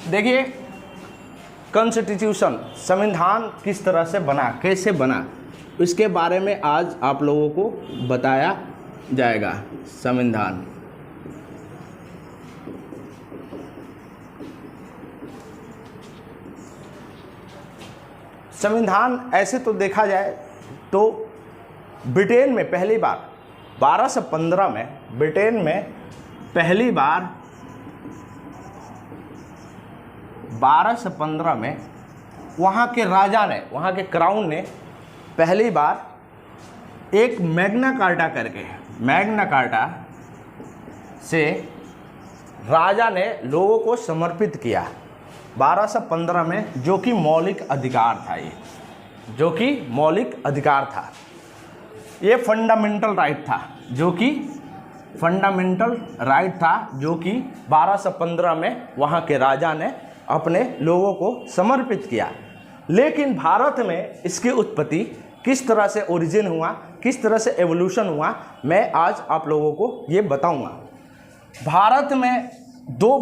देखिए, कॉन्स्टिट्यूशन संविधान किस तरह से बना, कैसे बना, इसके बारे में आज आप लोगों को बताया जाएगा। संविधान ऐसे तो देखा जाए तो ब्रिटेन में पहली बार 1215 में, ब्रिटेन में पहली बार 1215 में वहाँ के राजा ने, वहाँ के क्राउन ने पहली बार एक मैग्ना कार्टा करके, मैग्ना कार्टा से राजा ने लोगों को समर्पित किया 1215 में, जो कि मौलिक अधिकार था। ये जो कि मौलिक अधिकार था, ये फंडामेंटल राइट था, जो कि फंडामेंटल राइट था, जो कि 1215 में वहाँ के राजा ने अपने लोगों को समर्पित किया। लेकिन भारत में इसकी उत्पत्ति किस तरह से ओरिजिन हुआ, किस तरह से एवोल्यूशन हुआ, मैं आज आप लोगों को ये बताऊंगा। भारत में दो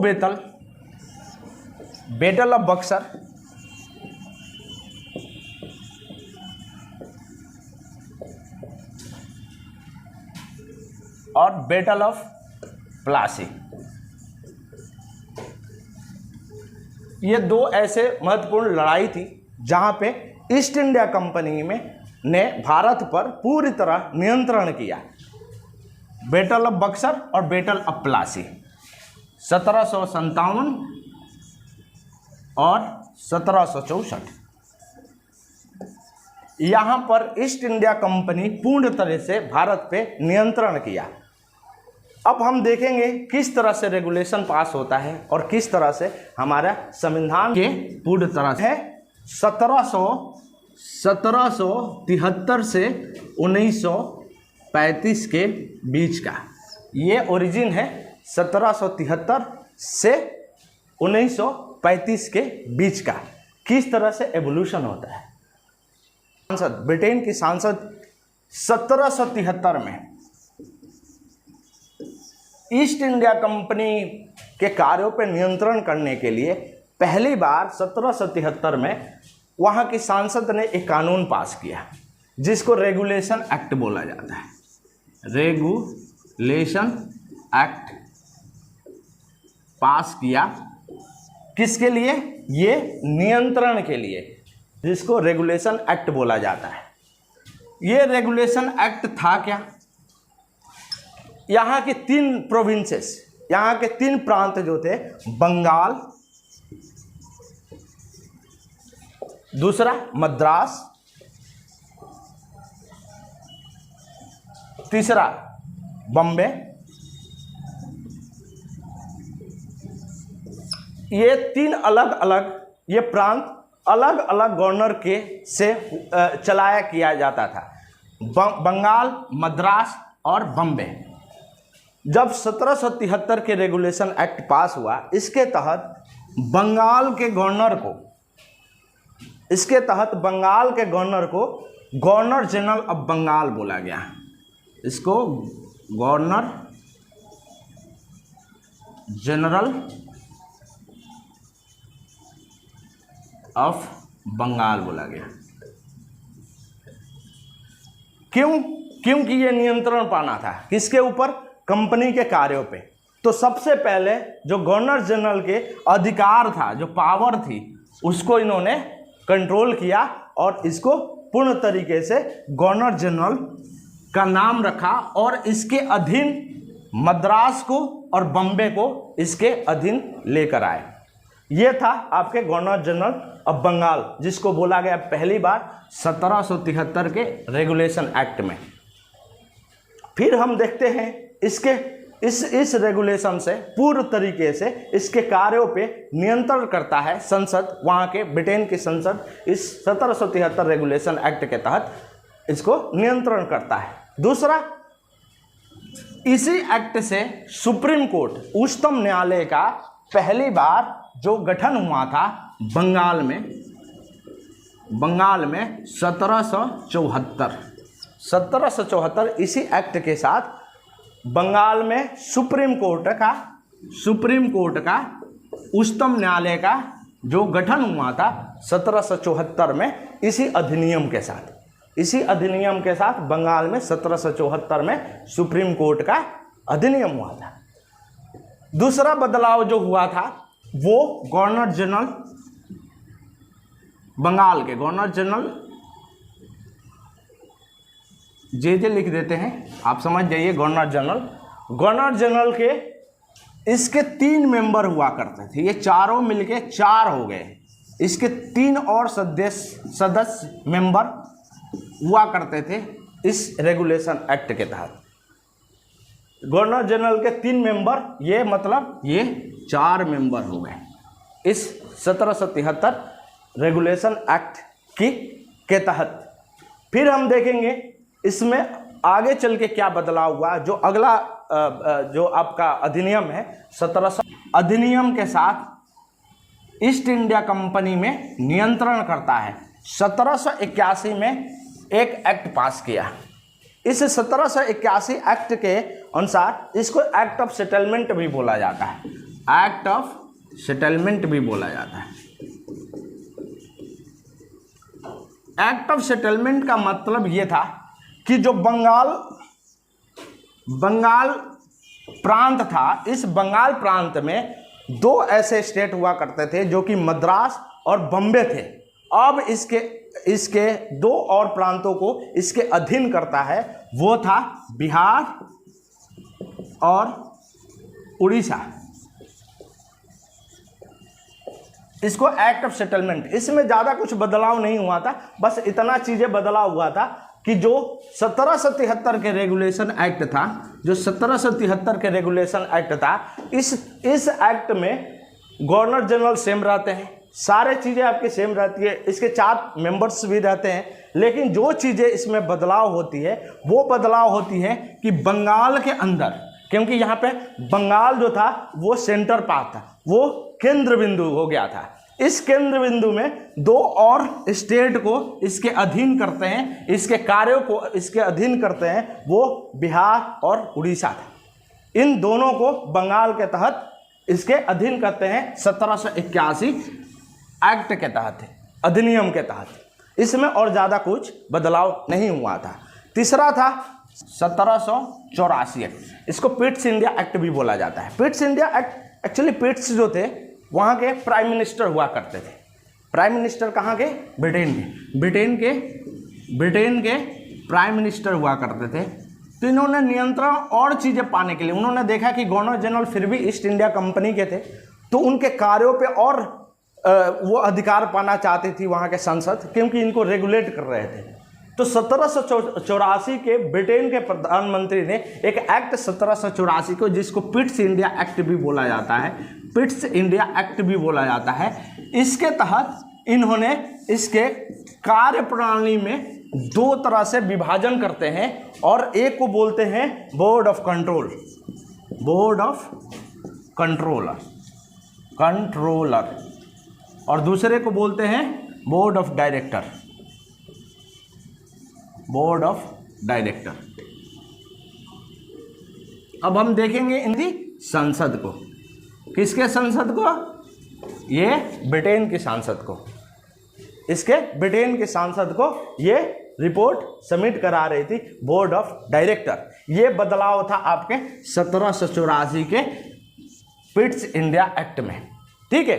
बैटल ऑफ बक्सर और बैटल ऑफ प्लासी, ये दो ऐसे महत्वपूर्ण लड़ाई थी जहां पे ईस्ट इंडिया कंपनी ने भारत पर पूरी तरह नियंत्रण किया। बैटल ऑफ बक्सर और बैटल ऑफ प्लासी 1757 और 1764। यहाँ पर ईस्ट इंडिया कंपनी पूर्ण तरह से भारत पे नियंत्रण किया। अब हम देखेंगे किस तरह से रेगुलेशन पास होता है और किस तरह से हमारा संविधान के पूर्ण तरह से 1773 से 1935 के बीच का ये ओरिजिन है। 1773 से 1935 के बीच का किस तरह से एवोल्यूशन होता है। सांसद, ब्रिटेन की सांसद 1773 में ईस्ट इंडिया कंपनी के कार्यों पर नियंत्रण करने के लिए पहली बार 1773 में वहाँ की सांसद ने एक कानून पास किया जिसको रेगुलेशन एक्ट बोला जाता है। रेगुलेशन एक्ट पास किया किसके लिए? ये नियंत्रण के लिए, जिसको रेगुलेशन एक्ट बोला जाता है। ये रेगुलेशन एक्ट था क्या? यहाँ के 3 प्रोविंसेस, यहाँ के 3 प्रांत जो थे, बंगाल, दूसरा मद्रास, तीसरा बॉम्बे, ये 3 अलग अलग ये प्रांत अलग अलग गवर्नर के से चलाया किया जाता था। बंगाल, मद्रास और बॉम्बे। जब 1773 के रेगुलेशन एक्ट पास हुआ, इसके तहत बंगाल के गवर्नर को गवर्नर जनरल ऑफ बंगाल बोला गया। इसको गवर्नर जनरल ऑफ बंगाल बोला गया। क्योंकि ये नियंत्रण पाना था किसके ऊपर? कंपनी के कार्यों पे। तो सबसे पहले जो गवर्नर जनरल के अधिकार था, जो पावर थी, उसको इन्होंने कंट्रोल किया और इसको पूर्ण तरीके से गवर्नर जनरल का नाम रखा और इसके अधीन मद्रास को और बॉम्बे को इसके अधीन लेकर आए। ये था आपके गवर्नर जनरल ऑफ बंगाल, जिसको बोला गया पहली बार 1773 के रेगुलेशन एक्ट में। फिर हम देखते हैं इसके इस रेगुलेशन से पूर्ण तरीके से इसके कार्यों पे नियंत्रण करता है संसद, वहाँ के ब्रिटेन की संसद इस 1773 रेगुलेशन एक्ट के तहत इसको नियंत्रण करता है। दूसरा, इसी एक्ट से सुप्रीम कोर्ट, उच्चतम न्यायालय का पहली बार जो गठन हुआ था बंगाल में 1774 इसी एक्ट के साथ बंगाल में सुप्रीम कोर्ट का उच्चतम न्यायालय का जो गठन हुआ था 1774 में इसी अधिनियम के साथ, इसी अधिनियम के साथ बंगाल में 1774 में सुप्रीम कोर्ट का अधिनियम हुआ था। दूसरा बदलाव जो हुआ था वो गवर्नर जनरल, बंगाल के गवर्नर जनरल, जे लिख देते हैं, आप समझ जाइए गवर्नर जनरल। गवर्नर जनरल के इसके 3 मेंबर हुआ करते थे, ये चारों मिलके 4 हो गए। इसके 3 और सदस्य मेंबर हुआ करते थे इस रेगुलेशन एक्ट के तहत। गवर्नर जनरल के 3 मेंबर, ये मतलब ये 4 मेंबर हो गए इस 1773 रेगुलेशन एक्ट के तहत। फिर हम देखेंगे इसमें आगे चल के क्या बदलाव हुआ। जो अगला जो आपका अधिनियम है 1700 अधिनियम के साथ ईस्ट इंडिया कंपनी में नियंत्रण करता है। 1781 में एक एक्ट पास किया। इस 1781 एक्ट के अनुसार इसको एक्ट ऑफ सेटलमेंट भी बोला जाता है, एक्ट ऑफ सेटलमेंट भी बोला जाता है। एक्ट ऑफ सेटलमेंट का मतलब ये था कि जो बंगाल प्रांत था, इस बंगाल प्रांत में 2 ऐसे स्टेट हुआ करते थे जो कि मद्रास और बम्बे थे। अब इसके 2 और प्रांतों को इसके अधीन करता है, वो था बिहार और उड़ीसा। इसको एक्ट ऑफ सेटलमेंट, इसमें ज़्यादा कुछ बदलाव नहीं हुआ था, बस इतना चीज़ें बदलाव हुआ था कि जो 1773 के रेगुलेशन एक्ट था, जो 1773 के रेगुलेशन एक्ट था, इस एक्ट में गवर्नर जनरल सेम रहते हैं, सारे चीज़ें आपकी सेम रहती है, इसके 4 मेंबर्स भी रहते हैं, लेकिन जो चीज़ें इसमें बदलाव होती है वो बदलाव होती है कि बंगाल के अंदर, क्योंकि यहाँ पे बंगाल जो था वो सेंटर पार्ट था, वो केंद्र बिंदु हो गया था। इस केंद्र बिंदु में 2 और स्टेट को इसके अधीन करते हैं, इसके कार्यों को इसके अधीन करते हैं, वो बिहार और उड़ीसा था। इन दोनों को बंगाल के तहत इसके अधीन करते हैं 1781 एक्ट के तहत, अधिनियम के तहत। इसमें और ज़्यादा कुछ बदलाव नहीं हुआ था। तीसरा था 1784 एक्ट, इसको पिट्स इंडिया एक्ट भी बोला जाता है। पिट्स इंडिया एक्ट, एक्चुअली पिट्स जो थे वहाँ के प्राइम मिनिस्टर हुआ करते थे। प्राइम मिनिस्टर कहाँ के? ब्रिटेन के प्राइम मिनिस्टर हुआ करते थे। तो इन्होंने नियंत्रण और चीज़ें पाने के लिए, उन्होंने देखा कि गवर्नर जनरल फिर भी ईस्ट इंडिया कंपनी के थे, तो उनके कार्यों पे और वो अधिकार पाना चाहती थी वहाँ के संसद, क्योंकि इनको रेगुलेट कर रहे थे। तो 1784 के ब्रिटेन के प्रधानमंत्री ने एक एक्ट 1784 को, जिसको पिट्स इंडिया एक्ट भी बोला जाता है, पिट्स इंडिया एक्ट भी बोला जाता है, इसके तहत इन्होंने इसके कार्य प्रणाली में 2 तरह से विभाजन करते हैं, और एक को बोलते हैं बोर्ड ऑफ कंट्रोलर, और दूसरे को बोलते हैं बोर्ड ऑफ डायरेक्टर। अब हम देखेंगे इनकी संसद को, किसके संसद को? ये ब्रिटेन की संसद को, इसके ब्रिटेन के सांसद को ये रिपोर्ट सबमिट करा रही थी बोर्ड ऑफ डायरेक्टर। ये बदलाव था आपके 1784 के पिट्स इंडिया एक्ट में, ठीक है।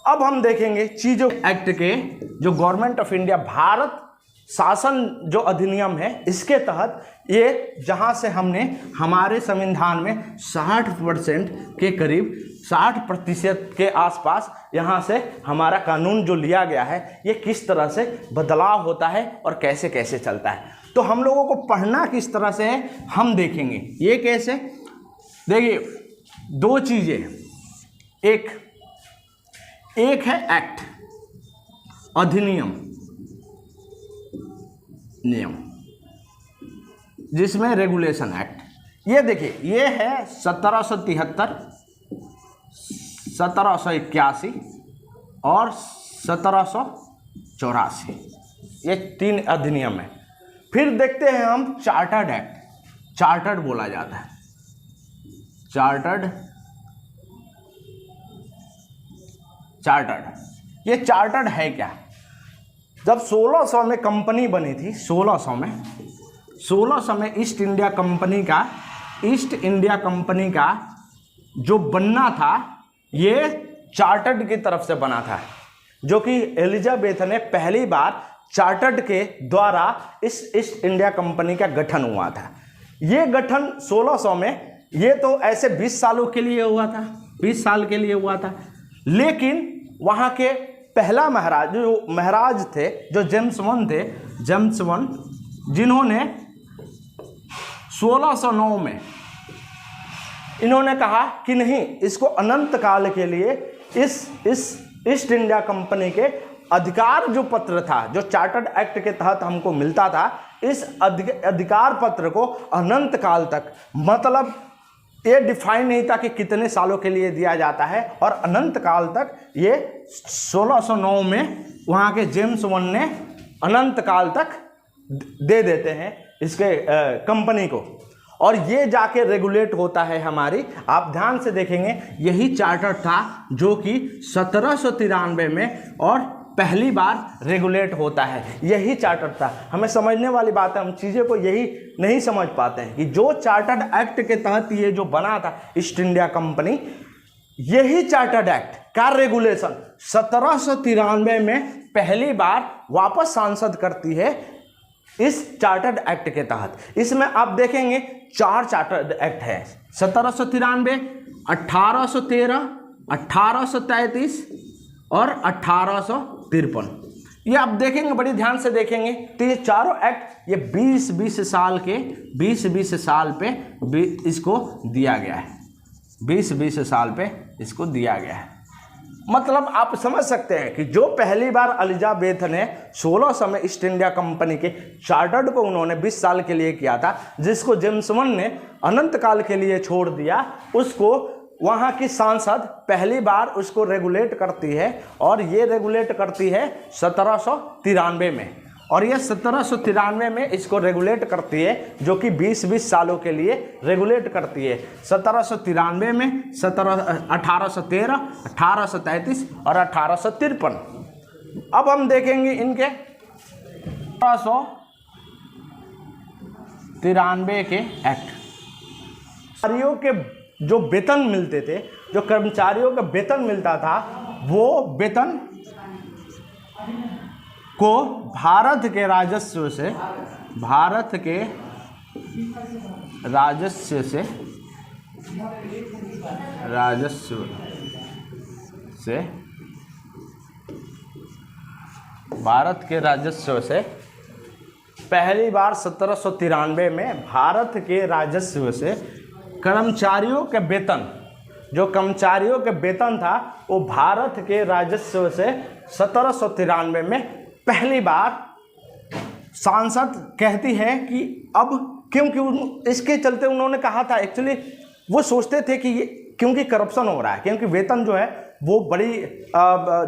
अब हम देखेंगे चीजों एक्ट के, जो गवर्नमेंट ऑफ इंडिया भारत शासन जो अधिनियम है, इसके तहत ये जहाँ से हमने हमारे संविधान में 60% के करीब 60% के आसपास यहाँ से हमारा कानून जो लिया गया है, ये किस तरह से बदलाव होता है और कैसे कैसे चलता है। तो हम लोगों को पढ़ना किस तरह से है हम देखेंगे। ये कैसे, देखिए 2 चीज़ें, एक है एक्ट, अधिनियम, नियम, जिसमें रेगुलेशन एक्ट। ये देखिए, ये है 1773, 1781 और 1784, ये 3 अधिनियम है। फिर देखते हैं हम चार्टर्ड एक्ट, चार्टर्ड बोला जाता है, चार्टर्ड चार्टर्ड। ये चार्टर्ड है क्या? जब 1600 में कंपनी बनी थी, 1600 में ईस्ट इंडिया कंपनी का जो बनना था ये चार्टर्ड की तरफ से बना था, जो कि एलिजाबेथ ने पहली बार चार्टर्ड के द्वारा इस ईस्ट इंडिया कंपनी का गठन हुआ था। ये गठन 1600 में, ये तो ऐसे 20 सालों के लिए हुआ था, 20 साल के लिए हुआ था। लेकिन वहाँ के पहला महाराज जो महाराज थे, जो जेम्स वन, जिन्होंने 1609 में इन्होंने कहा कि नहीं, इसको अनंत काल के लिए इस ईस्ट इंडिया कंपनी के अधिकार जो पत्र था, जो चार्टर्ड एक्ट के तहत हमको मिलता था, इस अधिकार पत्र को अनंत काल तक, मतलब ये डिफाइन नहीं था कि कितने सालों के लिए दिया जाता है, और अनंत काल तक ये 1609 में वहाँ के जेम्स वन ने अनंत काल तक दे देते हैं इसके कंपनी को, और ये जाके रेगुलेट होता है हमारी। आप ध्यान से देखेंगे, यही चार्टर था जो कि 1793 में और पहली बार रेगुलेट होता है, यही चार्टर था। हमें समझने वाली बात है, हम चीज़ें को यही नहीं समझ पाते हैं कि जो चार्टर्ड एक्ट के तहत ये जो बना था ईस्ट इंडिया कंपनी, यही चार्टर्ड एक्ट का रेगुलेशन 1793 में पहली बार वापस सांसद करती है इस चार्टर्ड एक्ट के तहत। इसमें आप देखेंगे 4 चार्टर्ड एक्ट है, 1793, 1813, 1833 और 1853। ये आप देखेंगे, बड़ी ध्यान से देखेंगे तो ये चारों एक्ट ये 20-20 साल पे इसको दिया गया है, 20-20 साल पे इसको दिया गया है। मतलब आप समझ सकते हैं कि जो पहली बार एलिजाबेथ ने 1600 में ईस्ट इंडिया कंपनी के चार्टर्ड को उन्होंने 20 साल के लिए किया था, जिसको जेम्स वन ने अनंत काल के लिए छोड़ दिया, उसको वहाँ की सांसद पहली बार उसको रेगुलेट करती है, और ये रेगुलेट करती है 1793 में, और ये 1793 में इसको रेगुलेट करती है, जो कि 20-20 सालों के लिए रेगुलेट करती है। 1793 में 1813, 1833 और 1853। अब हम देखेंगे इनके 1893 के एक्ट। कर्मचारियों के जो वेतन मिलते थे, जो कर्मचारियों का वेतन मिलता था, वो वेतन को भारत के राजस्व से पहली बार 1793 में भारत के राजस्व से कर्मचारियों के वेतन, जो कर्मचारियों के वेतन था, वो भारत के राजस्व से 1793 में पहली बार सांसद कहती है कि अब, क्योंकि इसके चलते उन्होंने कहा था, एक्चुअली वो सोचते थे कि क्योंकि करप्शन हो रहा है, क्योंकि वेतन जो है वो बड़ी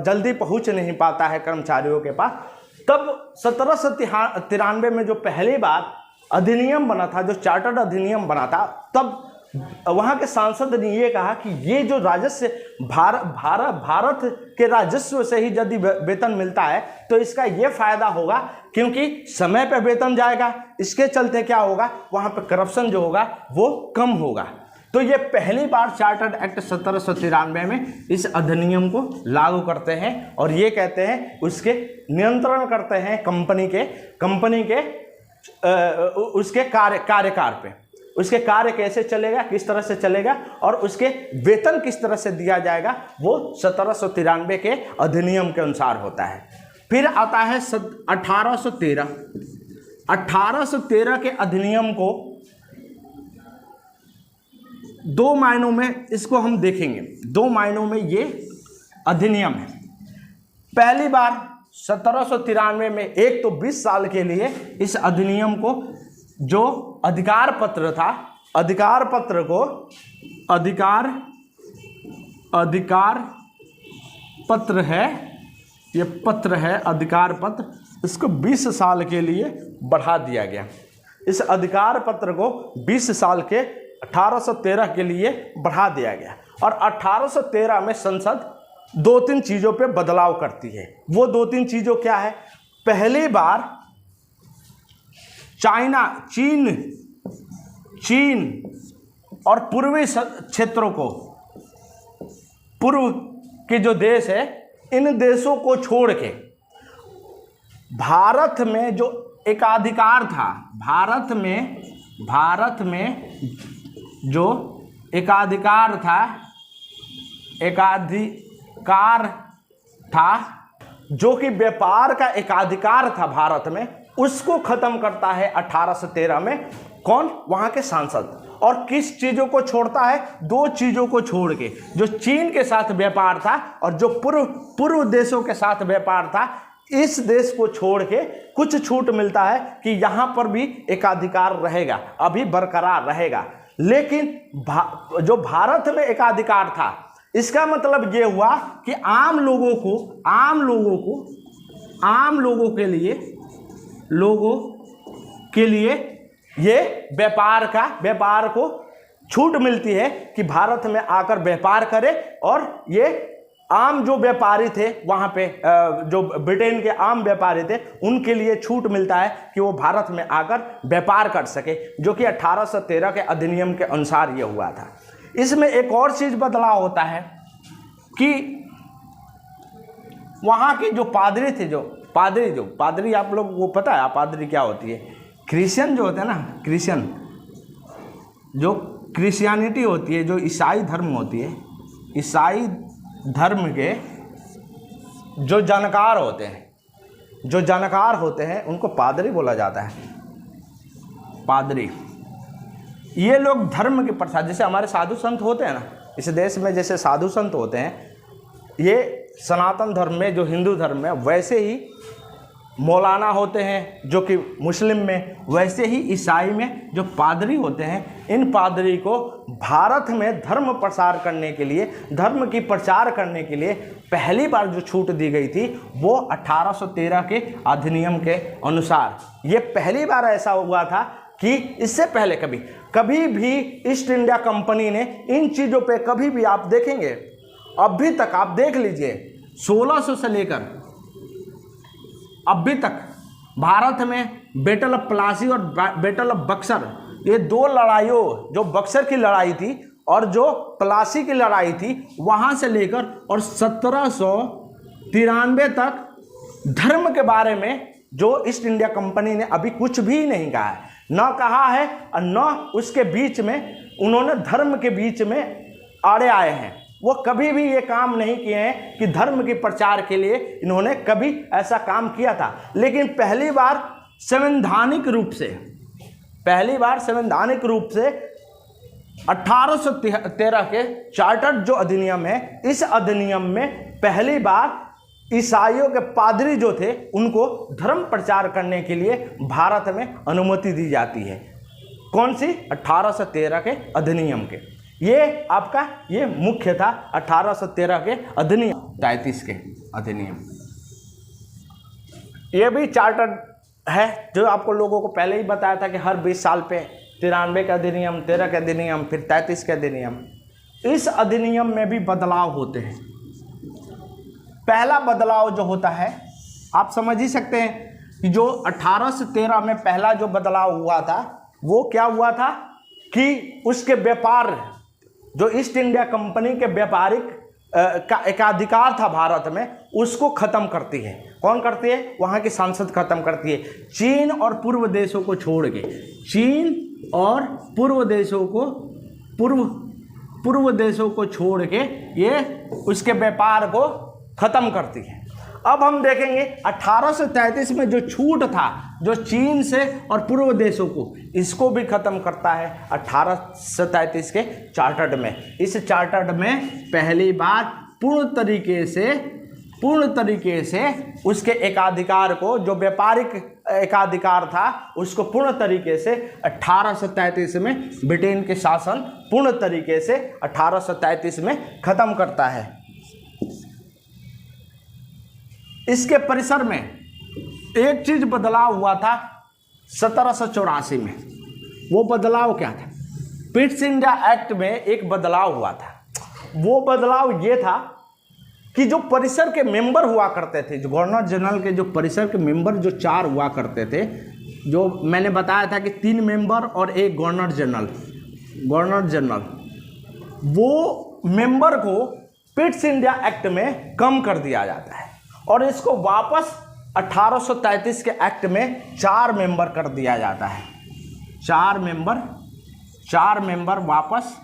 जल्दी पहुंच नहीं पाता है कर्मचारियों के पास। तब 1793 में जो पहली बार अधिनियम बना था, जो चार्टर्ड अधिनियम बना था, तब वहाँ के सांसद ने ये कहा कि ये जो राजस्व भारत के राजस्व से ही यदि वेतन मिलता है तो इसका ये फायदा होगा, क्योंकि समय पर वेतन जाएगा, इसके चलते क्या होगा, वहाँ पे करप्शन जो होगा वो कम होगा। तो ये पहली बार चार्टर्ड एक्ट 1793 में इस अधिनियम को लागू करते हैं, और ये कहते हैं उसके नियंत्रण करते हैं कंपनी के उसके कार्यकाल पे, उसके कार्य कैसे चलेगा, किस तरह से चलेगा, और उसके वेतन किस तरह से दिया जाएगा, वो 1793 के अधिनियम के अनुसार होता है। फिर आता है 1813 के अधिनियम को 2 मायनों में इसको हम देखेंगे, 2 मायनों में ये अधिनियम है। पहली बार 1793 में, एक तो 20 साल के लिए इस अधिनियम को, जो अधिकार पत्र था, अधिकार पत्र है, ये पत्र है अधिकार पत्र, इसको 20 साल के लिए बढ़ा दिया गया। इस अधिकार पत्र को 20 साल के 1813 के लिए बढ़ा दिया गया, और 1813 में संसद दो तीन चीजों पे बदलाव करती है। वो दो तीन चीजों क्या है? पहली बार चीन और पूर्वी क्षेत्रों को, पूर्व के जो देश है, इन देशों को छोड़ के भारत में जो एकाधिकार था, भारत में जो एकाधिकार था, जो कि व्यापार का एकाधिकार था भारत में, उसको खत्म करता है 1813 में। कौन? वहां के सांसद। और किस चीजों को छोड़ता है? दो चीजों को छोड़ के, जो चीन के साथ व्यापार था और जो पूर्व देशों के साथ व्यापार था, इस देश को छोड़ के कुछ छूट मिलता है कि यहां पर भी एकाधिकार रहेगा, अभी बरकरार रहेगा। लेकिन जो भारत में एकाधिकार था, इसका मतलब यह हुआ कि आम लोगों के लिए ये व्यापार को छूट मिलती है कि भारत में आकर व्यापार करे। और ये आम जो व्यापारी थे वहाँ पे, जो ब्रिटेन के आम व्यापारी थे, उनके लिए छूट मिलता है कि वो भारत में आकर व्यापार कर सके, जो कि 1813 के अधिनियम के अनुसार ये हुआ था। इसमें एक और चीज़ बदलाव होता है कि वहाँ के जो पादरी थे, पादरी आप लोग को पता है पादरी क्या होती है? क्रिश्चियन जो होते हैं ना, क्रिश्चियन जो क्रिश्चियनिटी होती है, जो ईसाई धर्म होती है, ईसाई धर्म के जो जानकार होते हैं उनको पादरी बोला जाता है। पादरी, ये लोग धर्म के प्रसाद, जैसे हमारे साधु संत होते हैं ना, इस देश में जैसे साधु संत होते हैं, ये सनातन धर्म में, जो हिंदू धर्म में, वैसे ही मौलाना होते हैं जो कि मुस्लिम में, वैसे ही ईसाई में जो पादरी होते हैं, इन पादरी को भारत में धर्म प्रसार करने के लिए, धर्म की प्रचार करने के लिए पहली बार जो छूट दी गई थी वो 1813 के अधिनियम के अनुसार। ये पहली बार ऐसा हुआ था कि इससे पहले कभी भी ईस्ट इंडिया कंपनी ने इन चीज़ों पे कभी भी, आप देखेंगे अभी तक, आप देख लीजिए 1600 से लेकर अभी तक भारत में बैटल ऑफ प्लासी और बैटल ऑफ बक्सर, ये दो लड़ाइयों, जो बक्सर की लड़ाई थी और जो प्लासी की लड़ाई थी, वहाँ से लेकर और 1793 तक धर्म के बारे में जो ईस्ट इंडिया कंपनी ने अभी कुछ भी नहीं कहा है, न कहा है और न उसके बीच में उन्होंने धर्म के बीच में आड़े आए हैं। वो कभी भी ये काम नहीं किए हैं कि धर्म के प्रचार के लिए इन्होंने कभी ऐसा काम किया था। लेकिन पहली बार संवैधानिक रूप से 1813 के चार्टर जो अधिनियम है, इस अधिनियम में पहली बार ईसाइयों के पादरी जो थे उनको धर्म प्रचार करने के लिए भारत में अनुमति दी जाती है। कौन सी? 1813 के अधिनियम के। ये आपका ये मुख्य था 1813 के अधिनियम, 33 के अधिनियम। ये भी चार्टर है जो आपको लोगों को पहले ही बताया था कि हर 20 साल पे 93 का अधिनियम, 13 का अधिनियम, फिर 33 का अधिनियम। इस अधिनियम में भी बदलाव होते हैं। पहला बदलाव जो होता है, आप समझ ही सकते हैं कि जो 1813 में पहला जो बदलाव हुआ था वो क्या हुआ था कि उसके व्यापार, जो ईस्ट इंडिया कंपनी के व्यापारिक का एकाधिकार था भारत में, उसको खत्म करती है। कौन करती है? वहाँ की संसद खत्म करती है। चीन और पूर्व देशों को छोड़ के, चीन और पूर्व देशों को छोड़ के ये उसके व्यापार को खत्म करती है। अब हम देखेंगे 1833 में जो छूट था, जो चीन से और पूर्व देशों को, इसको भी खत्म करता है 1833 के चार्टर्ड में। इस चार्टर्ड में पहली बार पूर्ण तरीके से उसके एकाधिकार को, जो व्यापारिक एकाधिकार था, उसको पूर्ण तरीके से 1833 में ब्रिटेन के शासन पूर्ण तरीके से 1833 में खत्म करता है। इसके परिसर में एक चीज बदलाव हुआ था 1784 में। वो बदलाव क्या था? पिट्स इंडिया एक्ट में एक बदलाव हुआ था। वो बदलाव ये था कि जो परिषद के मेंबर हुआ करते थे, जो गवर्नर जनरल के जो परिषद के मेंबर जो 4 हुआ करते थे, जो मैंने बताया था कि 3 मेंबर और एक गवर्नर जनरल, वो मेंबर को पिट्स इंडिया एक्ट में कम कर दिया जाता है और इसको वापस 1833 के एक्ट में 4 मेंबर कर दिया जाता है। 4 मेंबर वापस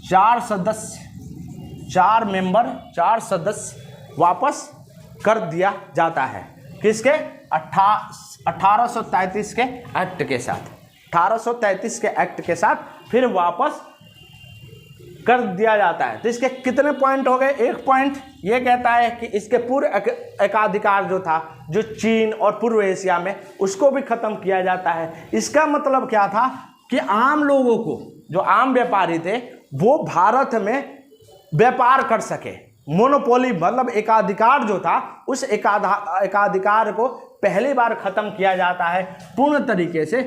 4 सदस्य वापस कर दिया जाता है। किसके? 1833 के एक्ट के साथ, 1833 के एक्ट के साथ फिर वापस कर दिया जाता है। तो इसके कितने पॉइंट हो गए? एक पॉइंट ये कहता है कि इसके पूर्व एकाधिकार जो था, जो चीन और पूर्व एशिया में, उसको भी खत्म किया जाता है। इसका मतलब क्या था कि आम लोगों को, जो आम व्यापारी थे, वो भारत में व्यापार कर सके। मोनोपोली मतलब एकाधिकार जो था, उस एकाधिकार को पहली बार खत्म किया जाता है पूर्ण तरीके से